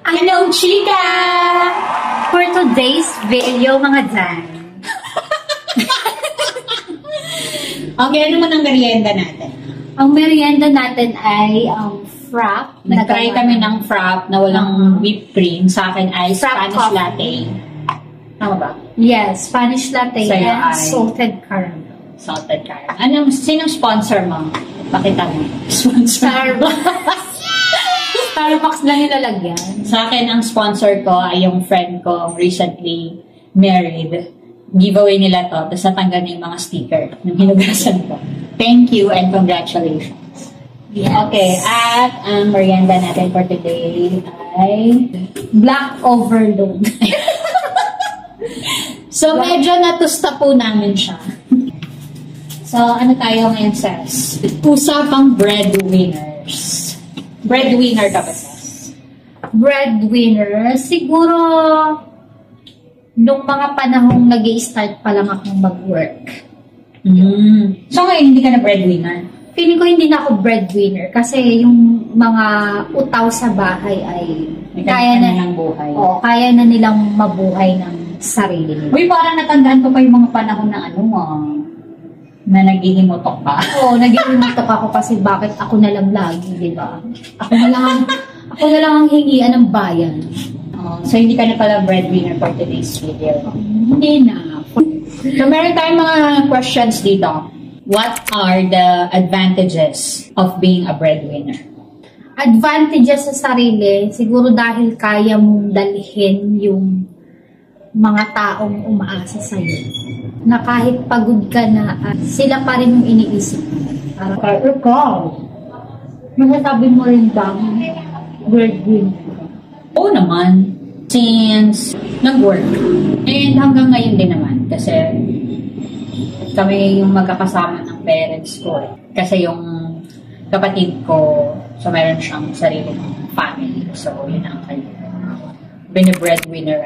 Hello, chika! For today's video, mga dyan. Okay, ano naman ang merienda natin? Ang merienda natin ay frap. Nag-try kami ng frap na walang whipped cream. Sa akin ay Frap Spanish coffee. latte. Tama ba? Yes, Spanish latte Sa'yo and ay salted caramel. Salted caramel. Sinong sponsor mo? Pakita mo. Sponsor. Starbucks lang nilalagyan. Sa akin, ang sponsor ko ay yung friend ko recently married. Giveaway nila to. Tapos natanggal niya yung mga sticker ng hinugasan ko. Thank you and congratulations. Yes. Okay, at ang merienda natin for today ay Black overload. so, medyo natusta po namin siya. So, ano tayo ngayon, Ses? Usapang breadwinners. Breadwinner ka ba, Ses? Breadwinner, siguro nung mga panahong nag-i-start pa lang akong mag-work. So, ngayon, hindi ka na breadwinner? Feeling ko hindi na ako breadwinner kasi yung mga utaw sa bahay ay kaya na ng buhay. Oo, kaya na nilang mabuhay ng sarili nila. Uy, parang natandaan ko pa yung mga panahon na na naghihimutok ka. Oo, nag-iumitok ako kasi bakit ako na lang lagi, di ba? Ako na lang ang hingian ng bayan. So, hindi ka na pala breadwinner for today's video. Hindi na. So, meron tayong mga questions dito. What are the advantages of being a breadwinner? Advantages sa sarili, siguro dahil kaya mong dalhin yung mga taong umaasa sa'yo. Na kahit pagod ka na, sila pa rin yung iniisip. Parang ikaw, masasabi mo rin bang breadwinner? Oo naman. Since nag-work. And hanggang ngayon din naman. Kasi kami yung magkakasama ng parents ko. Kasi yung kapatid ko, so meron siyang sarili ng family. So yun ang kanya. Breadwinner.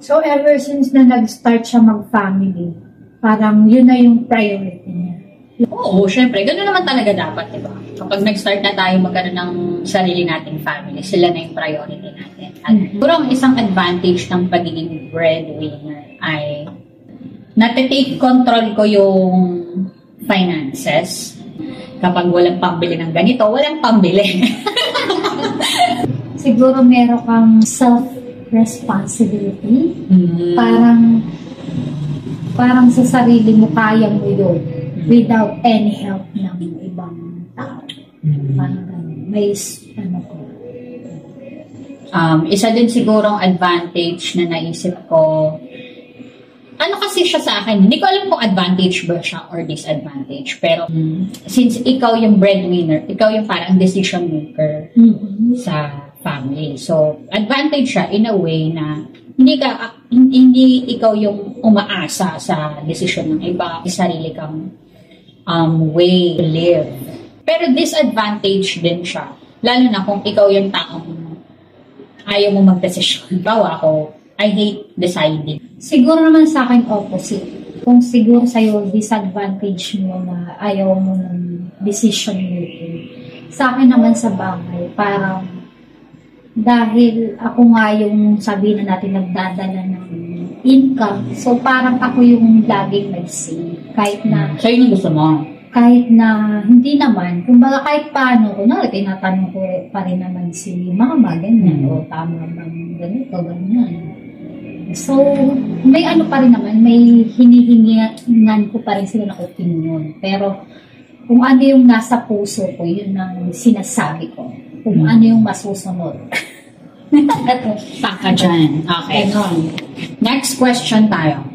So ever since na nag-start siya mag-family, parang yun na yung priority niya. Oo, syempre. Gano'n naman talaga dapat, diba? Kapag nag-start na tayo magkaroon ng sarili nating family, sila na yung priority natin. At siguro ang isang advantage ng pagiging breadwinner ay natitake control ko yung finances. Kapag walang pambili ng ganito, walang pambili. Siguro meron kang self-responsibility. Parang sa sarili mo, kaya mo yun without any help ng ibang tao. Parang may isa din sigurong advantage na naisip ko, ano kasi siya sa akin, hindi ko alam kung advantage ba siya or disadvantage, pero since ikaw yung breadwinner, ikaw yung parang decision maker sa family. So, advantage siya in a way na hindi ikaw yung umaasa sa desisyon ng iba, sarili kang way to live. Pero disadvantage din siya, lalo na kung ikaw yung taong ayaw mo mag-desisyon. Bawa ako, I hate deciding. Siguro naman sa akin opposite. Kung siguro sa'yo disadvantage mo na ayaw mo ng decision making. Sa akin naman sa bagay, parang dahil ako nga yung sabihin na natin nagdadala ng income, so parang ako yung laging nag-save. Kahit na So, yun yung gusto mo? kahit na hindi naman, kumbaga kahit paano, kunwari tinatanong ko pa rin naman si mama, ganyan, o tama bang ganito, ganyan. So, may ano pa rin naman, may hinihingan ko pa rin sila ng opinion. Pero, kung ano yung nasa puso ko, yun ang sinasabi ko. Kung ano yung masusunod. Saka dyan. Okay. Next question tayo.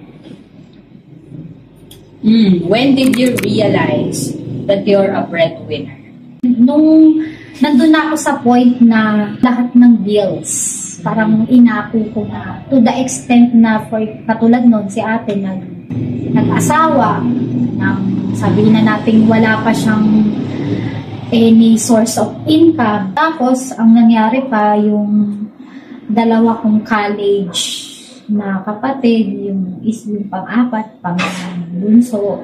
When did you realize that you're a breadwinner? Nung nandun na ako sa point na lahat ng bills, parang inapo ko na to the extent na for katulad nun si ate nag-asawa ng sabihin na natin wala pa siyang any source of income. Tapos ang nangyari pa yung dalawa kong college na kapatid, yung pang-apat, pang-bunso.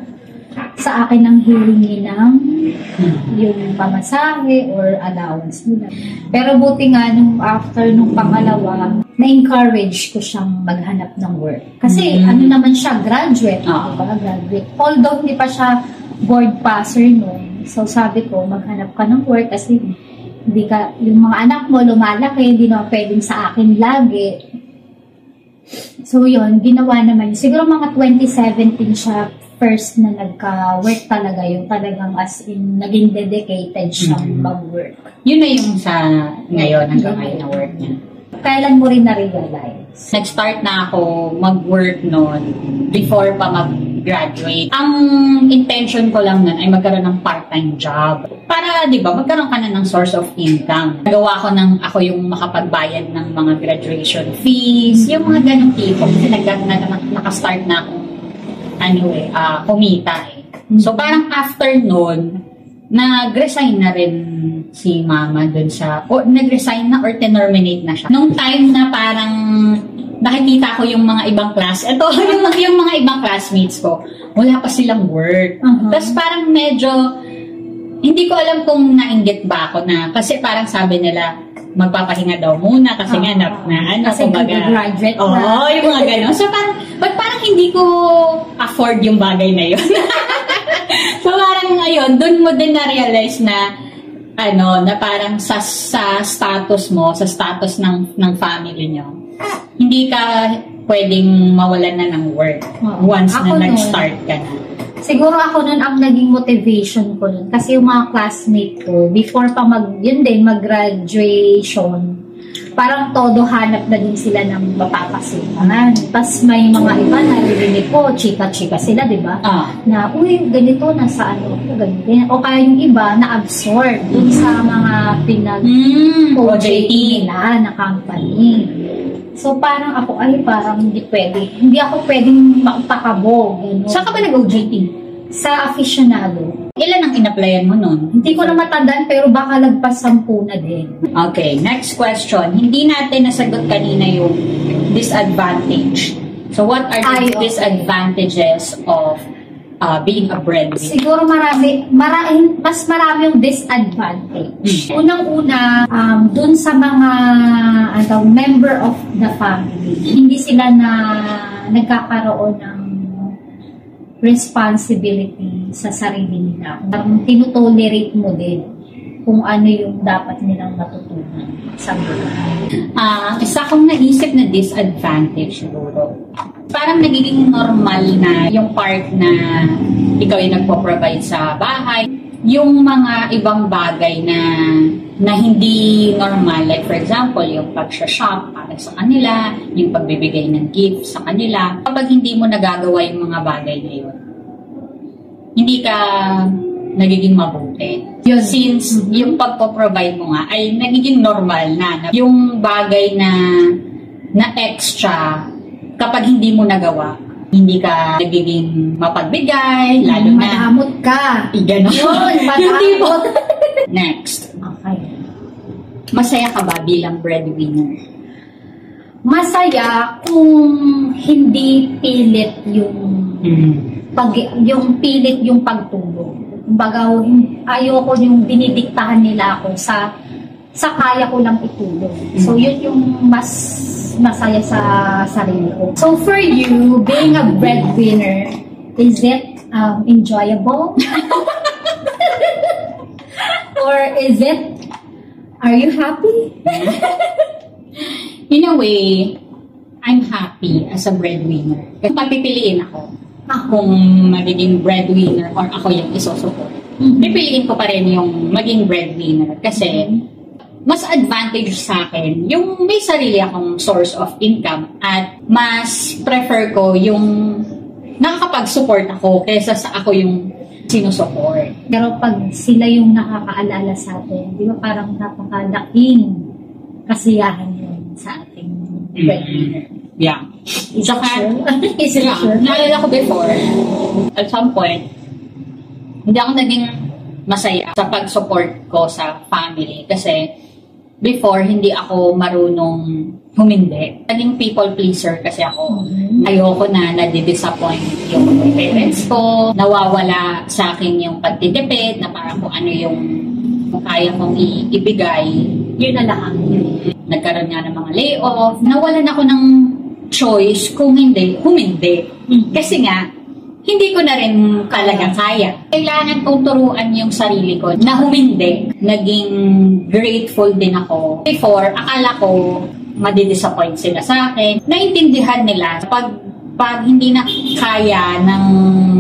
sa akin ang hihingi ng yung pamasahe or allowance nila. Pero buti nga after nung pangalawa, na-encourage ko siyang maghanap ng work. Kasi ano naman siya, graduate. Diba? Graduate. Although hindi pa siya board passer noon. So sabi ko, maghanap ka ng work kasi hindi ka, yung mga anak mo lumalaki, hindi na pwedeng sa akin lagi. So yun, ginawa naman. Siguro mga 2017 siya first na nagka-work talaga, yung talagang as in, naging dedicated siyang mag-work. Yun na yung sa ngayon, hanggang ngayon na work niya. Kailan mo rin na-realize? Nag-start na ako mag-work noon before pa mag-graduate. Ang intention ko lang nun ay magkaroon ng part-time job. Para, di ba, magkaroon ka na ng source of income. Nagawa ko ako yung makapagbayad ng mga graduation fees, yung mga ganong tipo. Kasi nakastart na ako kumita eh. So, parang after nun, nag-resign na rin si mama dun sa, o nag-resign na or terminate na siya. Nung time na parang nakikita ko yung mga ibang class, yung mga ibang classmates ko, wala pa silang work. Tapos parang medyo, hindi ko alam kung nainggit ba ako na, kasi parang sabi nila, magpapahinga daw muna kasi nga kasi graduate na. Oo, yung mga gano'n. So parang hindi ko afford yung bagay na yun. So parang ayun, dun mo din na-realize na na parang sa status mo, sa status ng family nyo, hindi ka pwedeng mawalan na ng work once na nag-start ka na. Siguro ako nun ang naging motivation ko nun. Kasi yung mga classmate ko, before pa mag-graduation, parang todo hanap na din sila ng mapapasimulan. Tapos may mga iba na narinig ko, chika-chika sila, di ba? Na, uy, ganito, nasa ganito. O kaya yung iba, na-absorb dun sa mga pinag-OJT nila na company. So, parang ako, parang hindi pwede. Hindi ako pwedeng makapakabog. Saan ka ba nag-OJT? Sa aficionado. Ilan ang in-applyan mo nun? Hindi ko na matandaan, pero baka lagpas 10 na din. Okay, next question. Hindi natin nasagot kanina yung disadvantage. So, what are the disadvantages of being a breadwinner? Siguro mas marami yung disadvantage. Unang-una, dun sa mga member of the family, hindi sila nagkakaroon ng responsibility sa sarili nila. Tinutolerate mo din kung ano yung dapat nilang matutunan sa buhay. Isa kong naisip na disadvantage siguro. Parang nagiging normal na yung part na ikaw yung nagpo-provide sa bahay. Yung mga ibang bagay na hindi normal, like for example, yung pag-shop para sa kanila, yung pagbibigay ng gift sa kanila. Kapag hindi mo nagagawa yung mga bagay na yun, hindi ka nagiging mabuti. Since yung pagpo-provide mo nga ay nagiging normal na yung bagay na extra, kapag hindi mo nagawa, hindi ka nagiging mapagbigay, lalo na madamot ka. Gano'n. Yun, madamot. Next. Okay. Masaya ka ba bilang breadwinner? Masaya kung hindi pilit yung pagtulong. Kumbaga, ayoko yung dinidiktahan nila ako sa kaya ko lang itulong. So, yun yung mas masaya sa sarili ko. So, for you, being a breadwinner, is it enjoyable? Or are you happy? In a way, I'm happy as a breadwinner. Kasi papipiliin ako kung magiging breadwinner or ako yung isosupport. Pipiliin ko pa rin yung maging breadwinner kasi mas advantage sa akin yung may sarili akong source of income at mas prefer ko yung nakakapag-support ako kaysa sa ako yung sinusupport. Pero pag sila yung nakakaalala sa atin, di ba parang napakalaking kasiyahan yun sa ating breadwinner. Yeah. Is it true? Naalala ko before, at some point, hindi ako naging masaya sa pag-support ko sa family kasi before, hindi ako marunong humindi. Naging people pleaser kasi ako. Ayoko na nadidisappoint yung parents ko. Nawawala sa akin yung pagtitipid na parang kung ano yung kaya kong ibigay. Yun na lang. Nagkaroon nga ng mga layoff. Nawalan ako ng choice kung hindi, humindi. Kasi nga, hindi ko na rin talaga kaya. Kailangan kong turuan yung sarili ko na humindi. Naging grateful din ako. Before, akala ko madidisappoint sila sa akin. Naintindihan nila pag hindi na kaya ng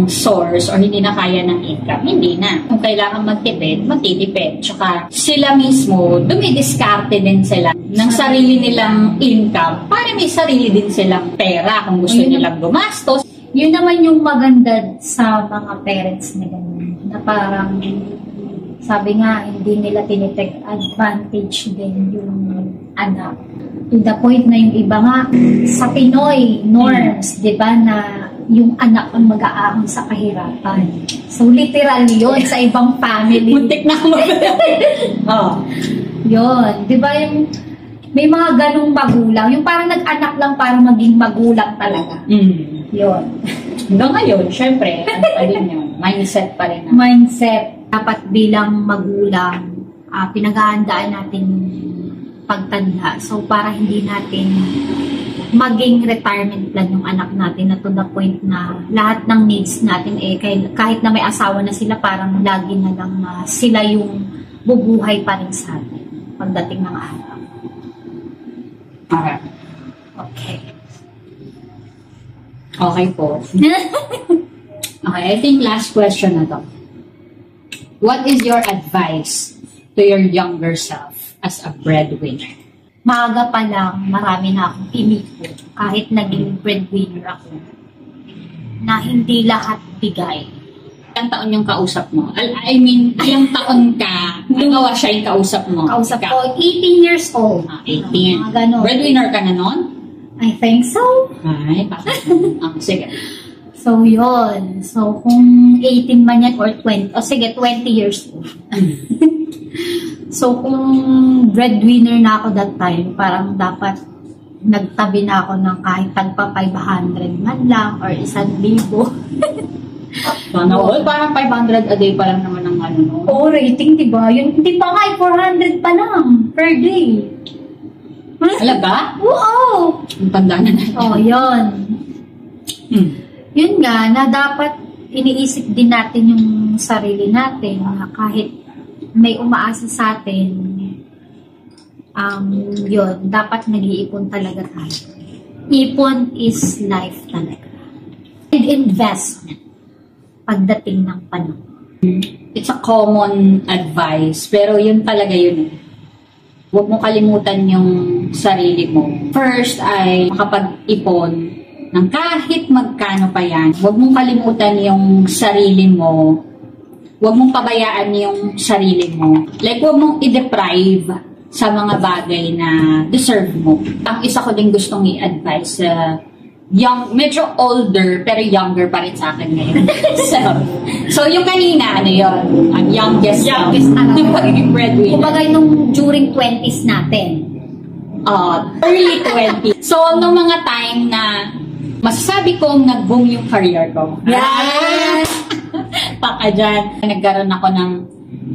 source or hindi na kaya ng income, hindi na. Kung kailangan magtipid, magtitipid. Tsaka sila mismo, dumidiskarte din sila ng sarili nilang income para may sarili din silang pera kung gusto nilang gumastos. Yun naman yung maganda sa mga parents na ganun. Na parang, sabi nga, hindi nila tinitake advantage din yung anak. To the point na yung iba nga, sa Pinoy norms, di ba, na yung anak ang mag-aahon sa kahirapan. So, literal yun sa ibang family. Muntik na ako oh. Yun. Di ba yung, may mga ganong magulang. Yung parang nag-anak lang para maging magulang talaga. Yun. Hanggang ngayon, syempre, ano pa rin yun? Mindset pa rin. Mindset. Dapat bilang magulang, pinag-aandaan natin pagtanda. So, para hindi natin maging retirement plan yung anak natin na to the point na lahat ng needs natin kahit na may asawa na sila, parang lagi na lang na sila yung bubuhay pa rin sa atin pagdating ng araw. Okay. Okay po. Okay, I think last question na to. What is your advice to your younger self as a breadwinner? Maaga pa lang, marami na akong iniko. Kahit naging breadwinner ako, na hindi lahat bigay. Ilang taon yung kausap mo? I mean, ilang taon ka? Nagawa siya yung kausap mo? Kausap ko, 18 years old. 18. Mga ganon. Breadwinner ka na nun? I think so. Ay, bakit? Sige. So, yun. So, kung 18 man yan or 20, sige, 20 years old. So, kung breadwinner na ako that time, parang dapat nagtabi na ako ng kahit tagpa 500 man lang or 1,000. Sana all, parang 500 a day pa lang naman ang ano, no? Oo, rating, diba? Yun, hindi pa nga, 400 pa lang per day. Talaga? Oo! Ang tanda na natin. Oh, yun. Yun nga, na dapat iniisip din natin yung sarili natin na kahit may umaasa sa atin, yun, dapat nag-iipon talaga tayo. Ipon is life talaga. And investment pagdating ng panahon. It's a common advice, pero yun talaga yun. Huwag mo kalimutan yung sarili mo. First ay makapag-ipon ng kahit magkano pa yan. Huwag mong kalimutan yung sarili mo. Huwag mong pabayaan yung sarili mo. Like, huwag mong i-deprive sa mga bagay na deserve mo. Ang isa ko din gustong i-advise sa medyo older, pero younger pa rin sa akin ngayon. so yung kanina, ano yun? Ang youngest talaga. Pagiging breadwinner. Kumbaga nung during 20s natin. Early 20s. So, nung mga time na masasabi kong nag-boom yung career ko. Yes! Paka dyan. Nagkaroon ako ng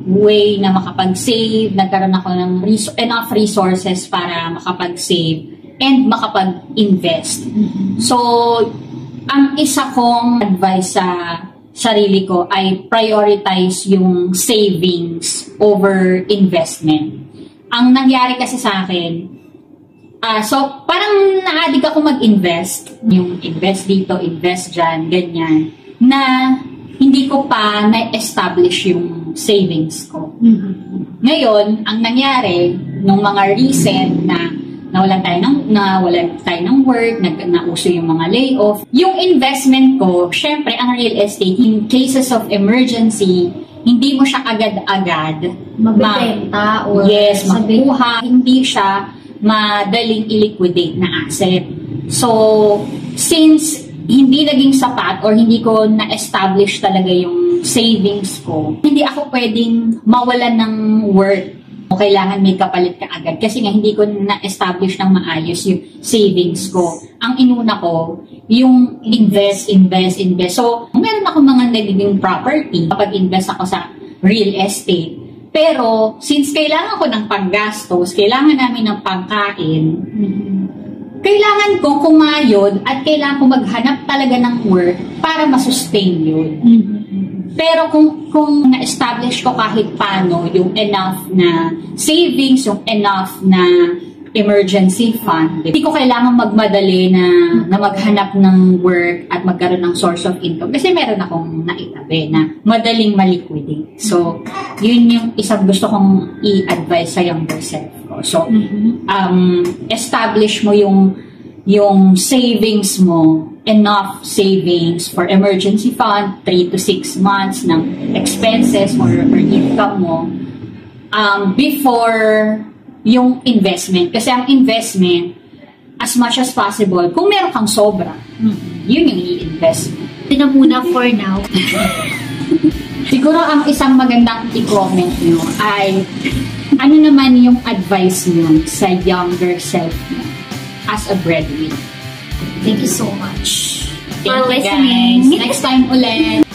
way na makapag-save. Nagkaroon ako ng enough resources para makapag-save and makapag-invest. So, ang isa kong advice sa sarili ko ay prioritize yung savings over investment. Ang nangyari kasi sa akin, so parang na-addict ako mag-invest. Yung invest dito, invest dyan, ganyan. Na hindi ko pa na-establish yung savings ko. Ngayon, ang nangyari, nung mga recent na nawalan tayo ng work, nauso yung mga layoff. Yung investment ko, syempre, ang real estate, in cases of emergency, hindi mo siya agad-agad mabibenta or makuha. Hindi siya madaling i-liquidate na asset. So, since hindi naging sapat or hindi ko na-establish talaga yung savings ko, hindi ako pwedeng mawalan ng work kailangan may kapalit ka agad. Kasi nga, hindi ko na-establish ng maayos yung savings ko. Ang inuna ko, yung invest. So, meron ako mga nagiging property. Kapag-invest ako sa real estate. Pero, since kailangan ko ng panggastos, kailangan namin ng pangkain, kailangan ko kumayod at kailangan ko maghanap talaga ng work para masustain yun. Pero kung na-establish ko kahit paano yung enough na savings, yung enough na emergency fund, hindi ko kailangan magmadali na maghanap ng work at magkaroon ng source of income kasi meron akong naitabi na madaling maliquidate. So, yun yung isang gusto kong i-advise sa younger self ko. So, establish mo yung savings mo, enough savings for emergency fund, 3 to 6 months ng expenses or income mo before yung investment. Kasi ang investment, as much as possible, kung meron kang sobra, yun yung i-invest. Ito na muna for now. Siguro ang isang magandang i-comment nyo ay ano naman yung advice nyo sa younger self nyo as a breadwinner. Thank you so much Thank for you listening. guys. Next time ulit.